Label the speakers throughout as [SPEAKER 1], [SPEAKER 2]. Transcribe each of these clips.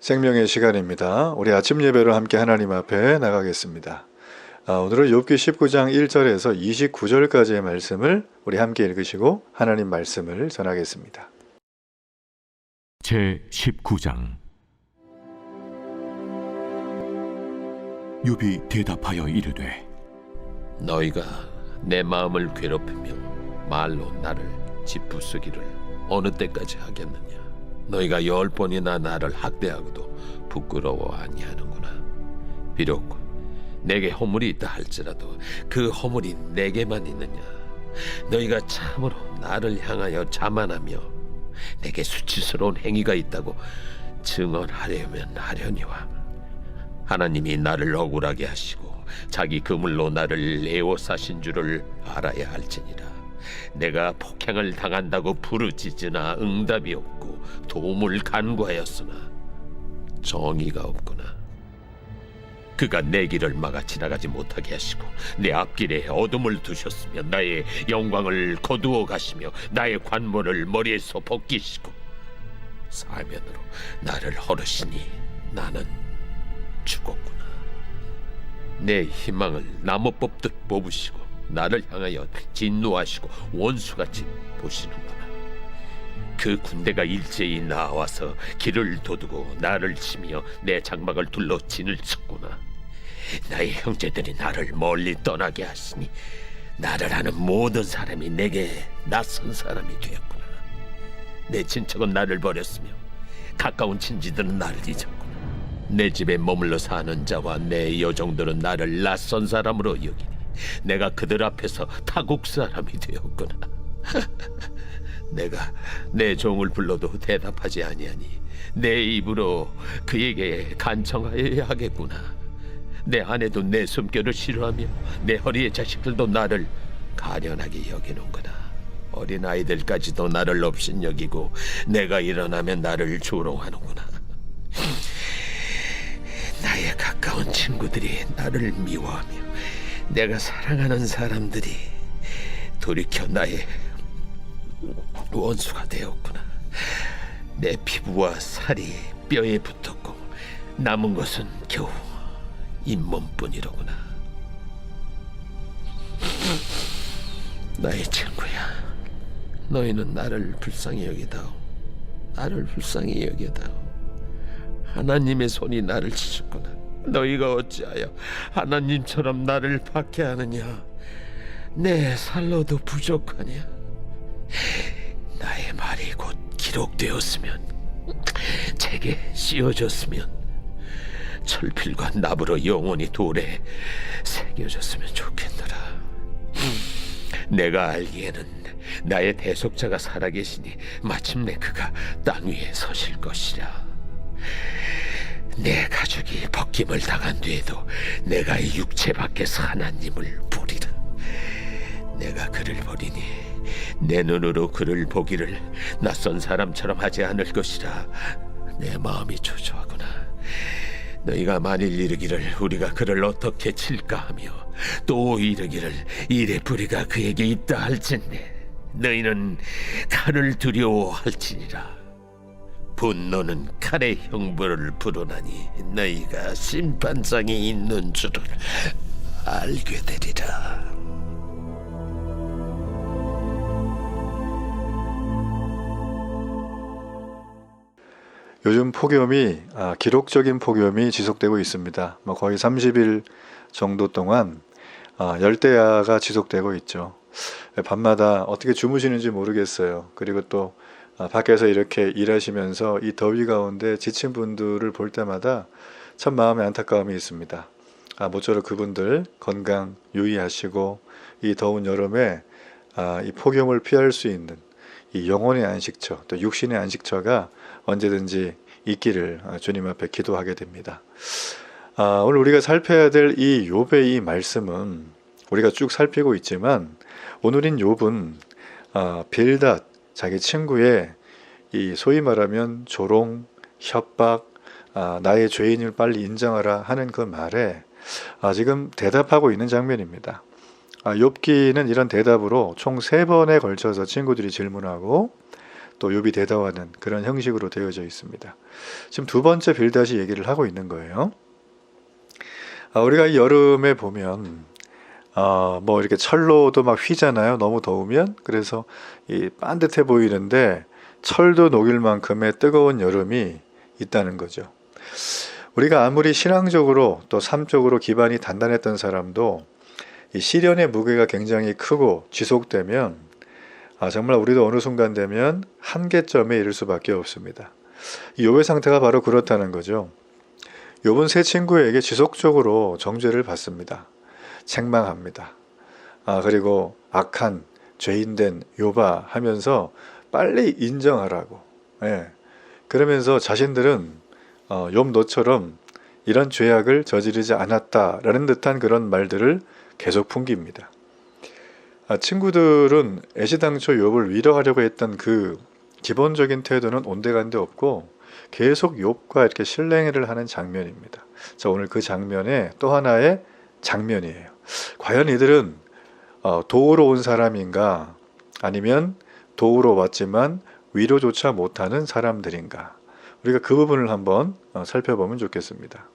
[SPEAKER 1] 생명의 시간입니다. 우리 아침 예배로 함께 하나님 앞에 나가겠습니다. 오늘은 욥기 19장 1절에서 29절까지의 말씀을 우리 함께 읽으시고 하나님 말씀을 전하겠습니다.
[SPEAKER 2] 제 19장. 욥이 대답하여 이르되
[SPEAKER 3] 너희가 내 마음을 괴롭히며 말로 나를 짓부수기를 어느 때까지 하겠느냐. 너희가 10번이나 나를 학대하고도 부끄러워 아니하는구나. 비록 내게 허물이 있다 할지라도 그 허물이 내게만 있느냐. 너희가 참으로 나를 향하여 자만하며 내게 수치스러운 행위가 있다고 증언하려면 하려니와 하나님이 나를 억울하게 하시고 자기 그물로 나를 에워싸신 줄을 알아야 할지니라. 내가 폭행을 당한다고 부르짖으나 응답이 없고 도움을 간구하였으나 정의가 없구나. 그가 내 길을 막아 지나가지 못하게 하시고 내 앞길에 어둠을 두셨으며 나의 영광을 거두어 가시며 나의 관모를 머리에서 벗기시고 사면으로 나를 허르시니 나는 죽었구나. 내 희망을 나무 뽑듯 뽑으시고 나를 향하여 진노하시고 원수같이 보시는구나. 그 군대가 일제히 나와서 길을 도두고 나를 치며 내 장막을 둘러 진을 쳤구나. 나의 형제들이 나를 멀리 떠나게 하시니 나를 아는 모든 사람이 내게 낯선 사람이 되었구나. 내 친척은 나를 버렸으며 가까운 친지들은 나를 잊었구나. 내 집에 머물러 사는 자와 내 여종들은 나를 낯선 사람으로 여기니 내가 그들 앞에서 타국 사람이 되었구나. 내가 내 종을 불러도 대답하지 아니하니 내 입으로 그에게 간청하여야 하겠구나. 내 아내도 내 숨결을 싫어하며 내 허리의 자식들도 나를 가련하게 여기는구나. 어린아이들까지도 나를 업신여기고 내가 일어나면 나를 조롱하는구나. 나의 가까운 친구들이 나를 미워하며 내가 사랑하는 사람들이 돌이켜 나의 원수가 되었구나. 내 피부와 살이 뼈에 붙었고 남은 것은 겨우 잇몸뿐이로구나. 나의 친구야, 너희는 나를 불쌍히 여기다오. 나를 불쌍히 여기다오. 하나님의 손이 나를 치셨구나. 너희가 어찌하여 하나님처럼 나를 박해하느냐. 내 살로도 부족하냐. 나의 말이 곧 기록되었으면 책에 씌워졌으면 철필과 납으로 영원히 돌에 새겨졌으면 좋겠노라. 내가 알기에는 나의 대속자가 살아계시니 마침내 그가 땅 위에 서실 것이라. 내 가족이 벗김을 당한 뒤에도 내가 이 육체 밖에서 하나님을 보리라. 내가 그를 보리니 내 눈으로 그를 보기를 낯선 사람처럼 하지 않을 것이라. 내 마음이 초조하구나. 너희가 만일 이르기를 우리가 그를 어떻게 칠까 하며 또 이르기를 이래 뿌리가 그에게 있다 할진대 너희는 칼을 두려워할지니라. 분노는 칼의 형벌을 부르나니 너희가 심판장이 있는 줄을 알게 되리라.
[SPEAKER 1] 요즘 폭염이 기록적인 폭염이 지속되고 있습니다. 거의 30일 정도 동안 열대야가 지속되고 있죠. 밤마다 어떻게 주무시는지 모르겠어요. 그리고 또 밖에서 이렇게 일하시면서 이 더위 가운데 지친 분들을 볼 때마다 참 마음에 안타까움이 있습니다. 모쪼록 그분들 건강 유의하시고 이 더운 여름에 이 폭염을 피할 수 있는 이 영혼의 안식처, 또 육신의 안식처가 언제든지 있기를 주님 앞에 기도하게 됩니다. 오늘 우리가 살펴야 될 이 욥의 이 말씀은 우리가 쭉 살피고 있지만 오늘인 욥은 빌닷 자기 친구의 이 소위 말하면 조롱, 협박, 나의 죄인을 빨리 인정하라 하는 그 말에 지금 대답하고 있는 장면입니다. 욥기는 이런 대답으로 총 3번에 걸쳐서 친구들이 질문하고 또 욥이 대답하는 그런 형식으로 되어져 있습니다. 지금 두 번째 빌닷이 얘기를 하고 있는 거예요. 우리가 이 여름에 보면 뭐 이렇게 철로도 막 휘잖아요. 너무 더우면. 그래서 이 반듯해 보이는데 철도 녹일 만큼의 뜨거운 여름이 있다는 거죠. 우리가 아무리 신앙적으로 또 삶적으로 기반이 단단했던 사람도 이 시련의 무게가 굉장히 크고 지속되면 정말 우리도 어느 순간 되면 한계점에 이를 수밖에 없습니다. 이 욥의 상태가 바로 그렇다는 거죠. 욥은 세 친구에게 지속적으로 정죄를 받습니다. 책망합니다. 그리고 악한 죄인된 욥아 하면서 빨리 인정하라고. 그러면서 자신들은 욥 너처럼 이런 죄악을 저지르지 않았다라는 듯한 그런 말들을 계속 풍깁니다. 친구들은 애시당초 욥을 위로하려고 했던 그 기본적인 태도는 온데간데 없고 계속 욥과 이렇게 실랭이를 하는 장면입니다. 자, 오늘 그 장면의 또 하나의 장면이에요. 과연 이들은 도우러 온 사람인가 아니면 도우러 왔지만 위로조차 못하는 사람들인가? 우리가 그 부분을 한번 살펴보면 좋겠습니다.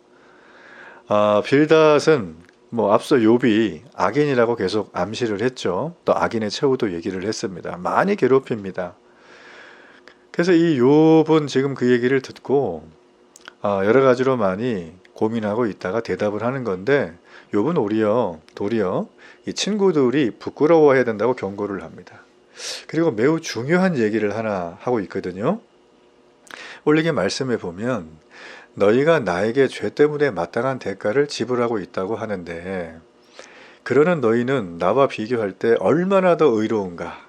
[SPEAKER 1] 빌닷은 뭐 앞서 욥이 악인이라고 계속 암시를 했죠. 또 악인의 최후도 얘기를 했습니다. 많이 괴롭힙니다. 그래서 이 욥은 지금 그 얘기를 듣고 여러 가지로 많이 고민하고 있다가 대답을 하는 건데 욥은 도리어 이 친구들이 부끄러워해야 된다고 경고를 합니다. 그리고 매우 중요한 얘기를 하나 하고 있거든요. 원래 이게 말씀해 보면 너희가 나에게 죄 때문에 마땅한 대가를 지불하고 있다고 하는데 그러는 너희는 나와 비교할 때 얼마나 더 의로운가.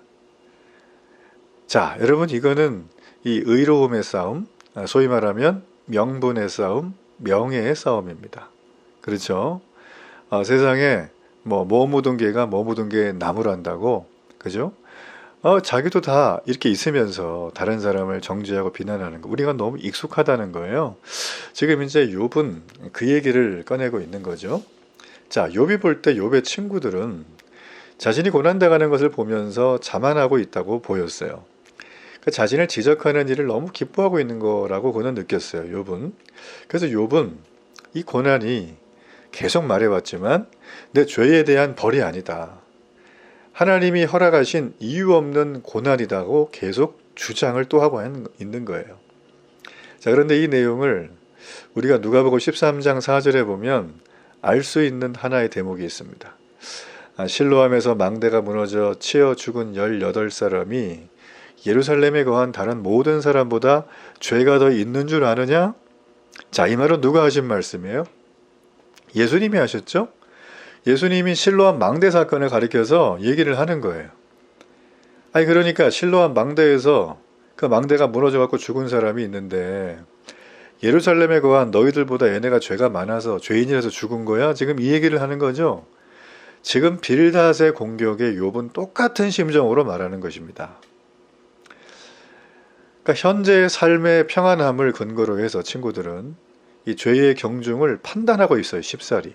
[SPEAKER 1] 자, 여러분 이거는 이 의로움의 싸움, 소위 말하면 명분의 싸움, 명예의 싸움입니다. 그렇죠? 세상에 뭐 묻은 개가 뭐 묻은 개 나무란다고, 그죠? 자기도 다 이렇게 있으면서 다른 사람을 정죄하고 비난하는 거 우리가 너무 익숙하다는 거예요. 지금 이제 욥은 그 얘기를 꺼내고 있는 거죠. 자, 욥이 볼 때 욥의 친구들은 자신이 고난당하는 것을 보면서 자만하고 있다고 보였어요. 그 자신을 지적하는 일을 너무 기뻐하고 있는 거라고 그는 느꼈어요. 욥은. 그래서 욥은 이 고난이 계속 말해왔지만 내 죄에 대한 벌이 아니다. 하나님이 허락하신 이유 없는 고난이라고 계속 주장을 또 하고 있는 거예요. 자, 그런데 이 내용을 우리가 누가복음 13장 4절에 보면 알 수 있는 하나의 대목이 있습니다. 실로암에서 망대가 무너져 치여 죽은 18사람이 예루살렘에 거한 다른 모든 사람보다 죄가 더 있는 줄 아느냐? 자, 이 말은 누가 하신 말씀이에요? 예수님이 하셨죠? 예수님이 실로암 망대 사건을 가리켜서 얘기를 하는 거예요. 그러니까 실로암 망대에서 그 망대가 무너져 갖고 죽은 사람이 있는데 예루살렘에 거한 너희들보다 얘네가 죄가 많아서 죄인이라서 죽은 거야? 지금 이 얘기를 하는 거죠. 지금 빌닷의 공격에 욥은 똑같은 심정으로 말하는 것입니다. 그러니까 현재의 삶의 평안함을 근거로 해서 친구들은 이 죄의 경중을 판단하고 있어요. 쉽사리.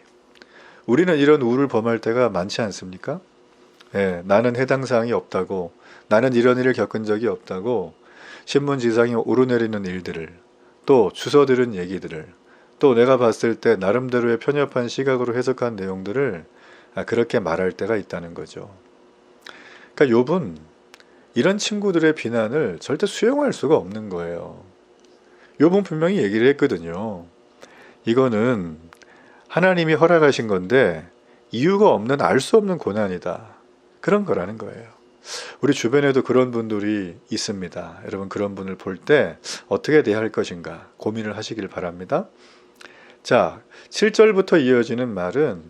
[SPEAKER 1] 우리는 이런 우를 범할 때가 많지 않습니까? 나는 해당 사항이 없다고, 나는 이런 일을 겪은 적이 없다고 신문지상에 오르내리는 일들을, 또 주워들은 얘기들을, 또 내가 봤을 때 나름대로의 편협한 시각으로 해석한 내용들을 그렇게 말할 때가 있다는 거죠. 그러니까 욥은 이런 친구들의 비난을 절대 수용할 수가 없는 거예요. 욥은 분명히 얘기를 했거든요. 이거는 하나님이 허락하신 건데 이유가 없는 알 수 없는 고난이다. 그런 거라는 거예요. 우리 주변에도 그런 분들이 있습니다. 여러분 그런 분을 볼 때 어떻게 대할 것인가 고민을 하시길 바랍니다. 자, 7절부터 이어지는 말은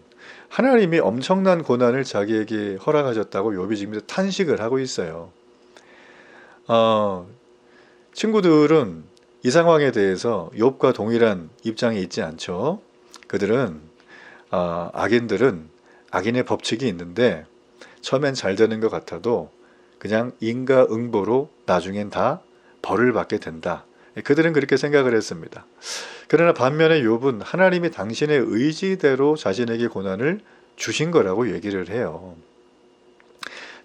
[SPEAKER 1] 하나님이 엄청난 고난을 자기에게 허락하셨다고 욥이 지금 탄식을 하고 있어요. 친구들은 이 상황에 대해서 욥과 동일한 입장에 있지 않죠. 그들은 악인들은 악인의 법칙이 있는데 처음엔 잘 되는 것 같아도 그냥 인과응보로 나중엔 다 벌을 받게 된다. 그들은 그렇게 생각을 했습니다. 그러나 반면에 욥은 하나님이 당신의 의지대로 자신에게 고난을 주신 거라고 얘기를 해요.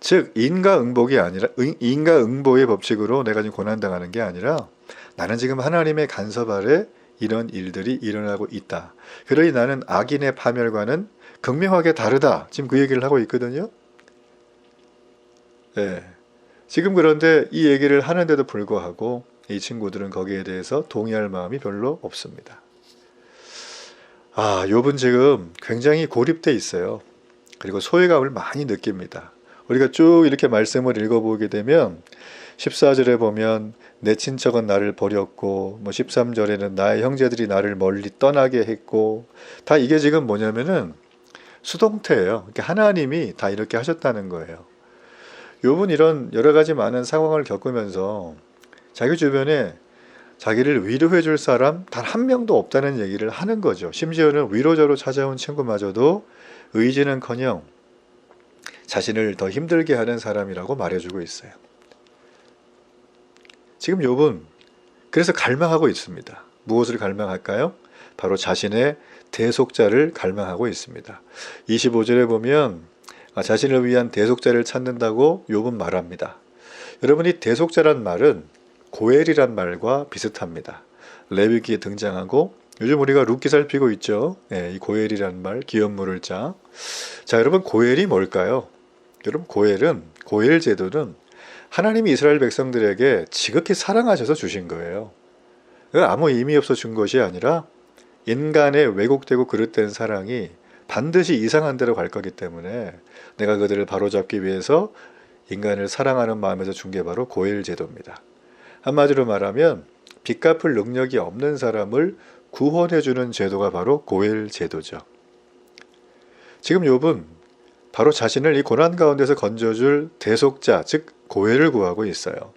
[SPEAKER 1] 즉 인과응보가 아니라 인과응보의 법칙으로 내가 지금 고난당하는 게 아니라 나는 지금 하나님의 간섭 아래 이런 일들이 일어나고 있다. 그러니 나는 악인의 파멸과는 극명하게 다르다. 지금 그 얘기를 하고 있거든요. 예. 지금 그런데 이 얘기를 하는데도 불구하고 이 친구들은 거기에 대해서 동의할 마음이 별로 없습니다. 욥은 지금 굉장히 고립돼 있어요. 그리고 소외감을 많이 느낍니다. 우리가 쭉 이렇게 말씀을 읽어보게 되면 14절에 보면 내 친척은 나를 버렸고 13절에는 나의 형제들이 나를 멀리 떠나게 했고 다 이게 지금 뭐냐면은 수동태예요. 그러니까 하나님이 다 이렇게 하셨다는 거예요. 욥은 이런 여러 가지 많은 상황을 겪으면서 자기 주변에 자기를 위로해 줄 사람 단 한 명도 없다는 얘기를 하는 거죠. 심지어는 위로자로 찾아온 친구마저도 의지는커녕 자신을 더 힘들게 하는 사람이라고 말해주고 있어요. 지금 욥은 그래서 갈망하고 있습니다. 무엇을 갈망할까요? 바로 자신의 대속자를 갈망하고 있습니다. 25절에 보면 자신을 위한 대속자를 찾는다고 욥은 말합니다. 여러분, 이 대속자란 말은 고엘이란 말과 비슷합니다. 레위기에 등장하고 요즘 우리가 룻기 살피고 있죠. 이 고엘이란 말, 기업 물을 자. 자, 여러분, 고엘이 뭘까요? 여러분, 고엘 제도는 하나님이 이스라엘 백성들에게 지극히 사랑하셔서 주신 거예요. 아무 의미 없어 준 것이 아니라 인간의 왜곡되고 그릇된 사랑이 반드시 이상한 대로 갈 거기 때문에 내가 그들을 바로잡기 위해서 인간을 사랑하는 마음에서 준 게 바로 고엘 제도입니다. 한마디로 말하면 빚 갚을 능력이 없는 사람을 구원해주는 제도가 바로 고엘 제도죠. 지금 욥은 바로 자신을 이 고난 가운데서 건져줄 대속자, 즉 고엘을 구하고 있어요.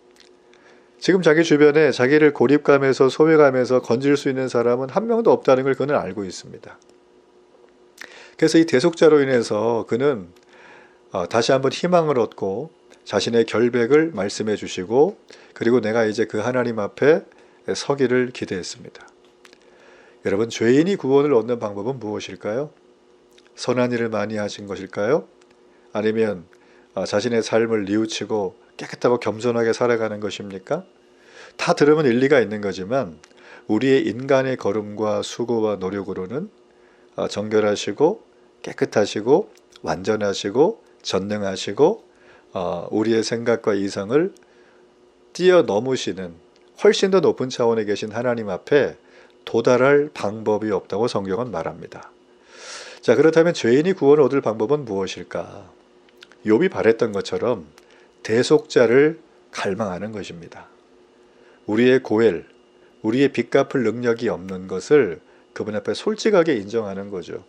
[SPEAKER 1] 지금 자기 주변에 자기를 고립감에서 소외감에서 건질 수 있는 사람은 한 명도 없다는 걸 그는 알고 있습니다. 그래서 이 대속자로 인해서 그는 다시 한번 희망을 얻고 자신의 결백을 말씀해 주시고 그리고 내가 이제 그 하나님 앞에 서기를 기대했습니다. 여러분, 죄인이 구원을 얻는 방법은 무엇일까요? 선한 일을 많이 하신 것일까요? 아니면 자신의 삶을 뉘우치고 깨끗하고 겸손하게 살아가는 것입니까? 다 들으면 일리가 있는 거지만 우리의 인간의 걸음과 수고와 노력으로는 정결하시고 깨끗하시고 완전하시고 전능하시고 우리의 생각과 이상을 뛰어넘으시는 훨씬 더 높은 차원에 계신 하나님 앞에 도달할 방법이 없다고 성경은 말합니다. 자, 그렇다면 죄인이 구원을 얻을 방법은 무엇일까? 욥이 바랬던 것처럼 대속자를 갈망하는 것입니다. 우리의 고엘, 우리의 빚 갚을 능력이 없는 것을 그분 앞에 솔직하게 인정하는 거죠.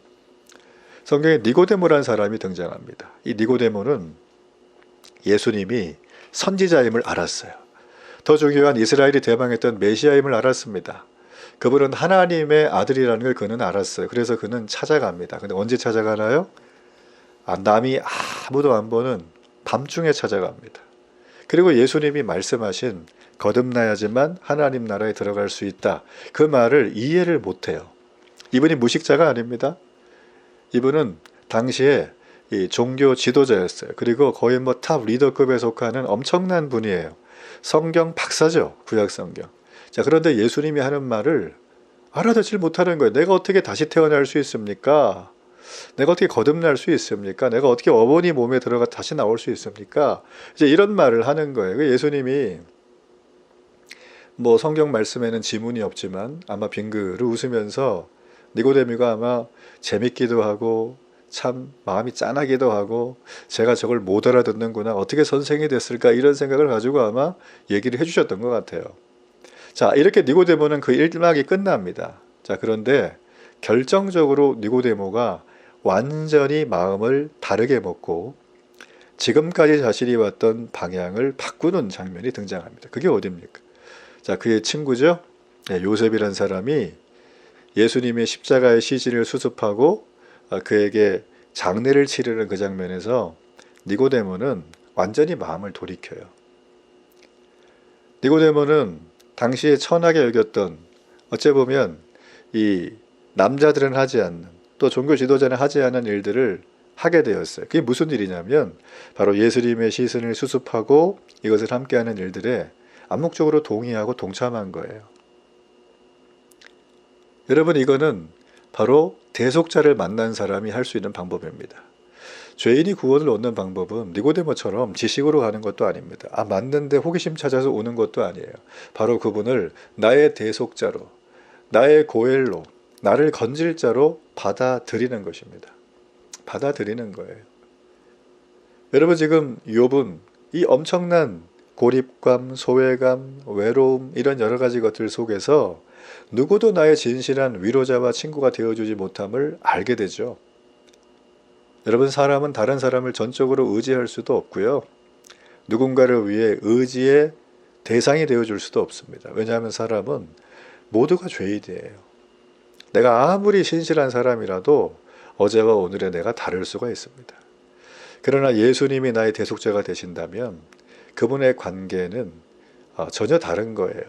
[SPEAKER 1] 성경에 니고데모라는 사람이 등장합니다. 이 니고데모는 예수님이 선지자임을 알았어요. 더 중요한 이스라엘이 대망했던 메시아임을 알았습니다. 그분은 하나님의 아들이라는 걸 그는 알았어요. 그래서 그는 찾아갑니다. 근데 언제 찾아가나요? 남이 아무도 안 보는 밤중에 찾아갑니다. 그리고 예수님이 말씀하신 거듭나야지만 하나님 나라에 들어갈 수 있다. 그 말을 이해를 못해요. 이분이 무식자가 아닙니다. 이분은 당시에 이 종교 지도자였어요. 그리고 거의 탑 리더급에 속하는 엄청난 분이에요. 성경 박사죠. 구약 성경. 자, 그런데 예수님이 하는 말을 알아듣질 못하는 거예요. 내가 어떻게 다시 태어날 수 있습니까? 내가 어떻게 거듭날 수 있습니까? 내가 어떻게 어머니 몸에 들어가 다시 나올 수 있습니까? 이제 이런 말을 하는 거예요. 예수님이 성경 말씀에는 지문이 없지만 아마 빙그를 웃으면서 니고데미가 아마 재밌기도 하고 참 마음이 짠하기도 하고 제가 저걸 못 알아듣는구나, 어떻게 선생이 됐을까, 이런 생각을 가지고 아마 얘기를 해주셨던 것 같아요. 자, 이렇게 니고데모는 그 일막이 끝납니다. 자, 그런데 결정적으로 니고데모가 완전히 마음을 다르게 먹고 지금까지 자신이 왔던 방향을 바꾸는 장면이 등장합니다. 그게 어디입니까? 자, 그의 친구죠. 요셉이라는 사람이 예수님의 십자가의 시신을 수습하고 그에게 장례를 치르는 그 장면에서 니고데모는 완전히 마음을 돌이켜요. 니고데모는 당시에 천하게 여겼던, 어째 보면 이 남자들은 하지 않는, 또 종교 지도자는 하지 않은 일들을 하게 되었어요. 그게 무슨 일이냐면 바로 예수님의 시선을 수습하고 이것을 함께하는 일들에 암묵적으로 동의하고 동참한 거예요. 여러분, 이거는 바로 대속자를 만난 사람이 할 수 있는 방법입니다. 죄인이 구원을 얻는 방법은 니고데모처럼 지식으로 가는 것도 아닙니다. 맞는데 호기심 찾아서 오는 것도 아니에요. 바로 그분을 나의 대속자로, 나의 고엘로, 나를 건질 자로 받아들이는 것입니다. 받아들이는 거예요. 여러분, 지금 욥은 이 엄청난 고립감, 소외감, 외로움, 이런 여러 가지 것들 속에서 누구도 나의 진실한 위로자와 친구가 되어주지 못함을 알게 되죠. 여러분, 사람은 다른 사람을 전적으로 의지할 수도 없고요. 누군가를 위해 의지의 대상이 되어줄 수도 없습니다. 왜냐하면 사람은 모두가 죄인이에요. 내가 아무리 신실한 사람이라도 어제와 오늘의 내가 다를 수가 있습니다. 그러나 예수님이 나의 대속자가 되신다면 그분의 관계는 전혀 다른 거예요.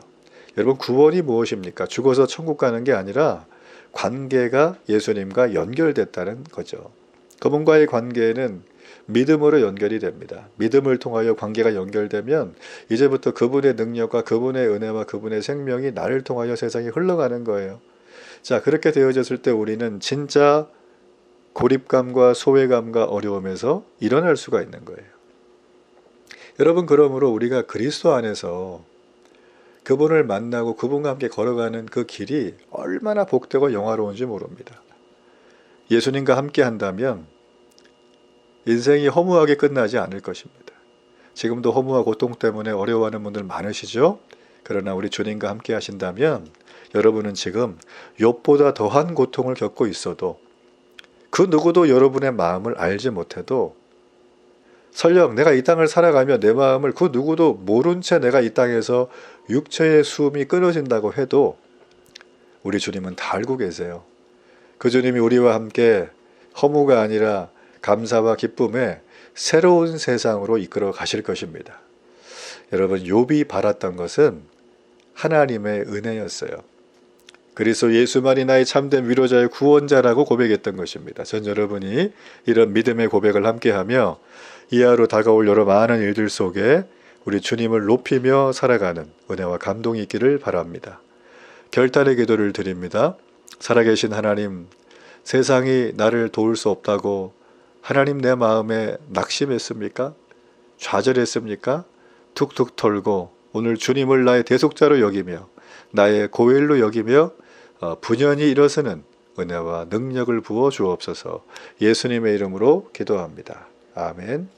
[SPEAKER 1] 여러분, 구원이 무엇입니까? 죽어서 천국 가는 게 아니라 관계가 예수님과 연결됐다는 거죠. 그분과의 관계는 믿음으로 연결이 됩니다. 믿음을 통하여 관계가 연결되면 이제부터 그분의 능력과 그분의 은혜와 그분의 생명이 나를 통하여 세상에 흘러가는 거예요. 자, 그렇게 되어졌을 때 우리는 진짜 고립감과 소외감과 어려움에서 일어날 수가 있는 거예요. 여러분, 그러므로 우리가 그리스도 안에서 그분을 만나고 그분과 함께 걸어가는 그 길이 얼마나 복되고 영화로운지 모릅니다. 예수님과 함께 한다면 인생이 허무하게 끝나지 않을 것입니다. 지금도 허무와 고통 때문에 어려워하는 분들 많으시죠? 그러나 우리 주님과 함께 하신다면 여러분은 지금 욥보다 더한 고통을 겪고 있어도 그 누구도 여러분의 마음을 알지 못해도 설령 내가 이 땅을 살아가며 내 마음을 그 누구도 모른 채 내가 이 땅에서 육체의 숨이 끊어진다고 해도 우리 주님은 다 알고 계세요. 그 주님이 우리와 함께 허무가 아니라 감사와 기쁨에 새로운 세상으로 이끌어 가실 것입니다. 여러분, 욥이 바랐던 것은 하나님의 은혜였어요. 그리스도 예수만이 나의 참된 위로자의 구원자라고 고백했던 것입니다. 전 여러분이 이런 믿음의 고백을 함께하며 이하로 다가올 여러 많은 일들 속에 우리 주님을 높이며 살아가는 은혜와 감동이 있기를 바랍니다. 결단의 기도를 드립니다. 살아계신 하나님, 세상이 나를 도울 수 없다고 하나님 내 마음에 낙심했습니까? 좌절했습니까? 툭툭 털고 오늘 주님을 나의 대속자로 여기며 나의 고엘로 여기며 분연히 일어서는 은혜와 능력을 부어 주옵소서. 예수님의 이름으로 기도합니다. 아멘.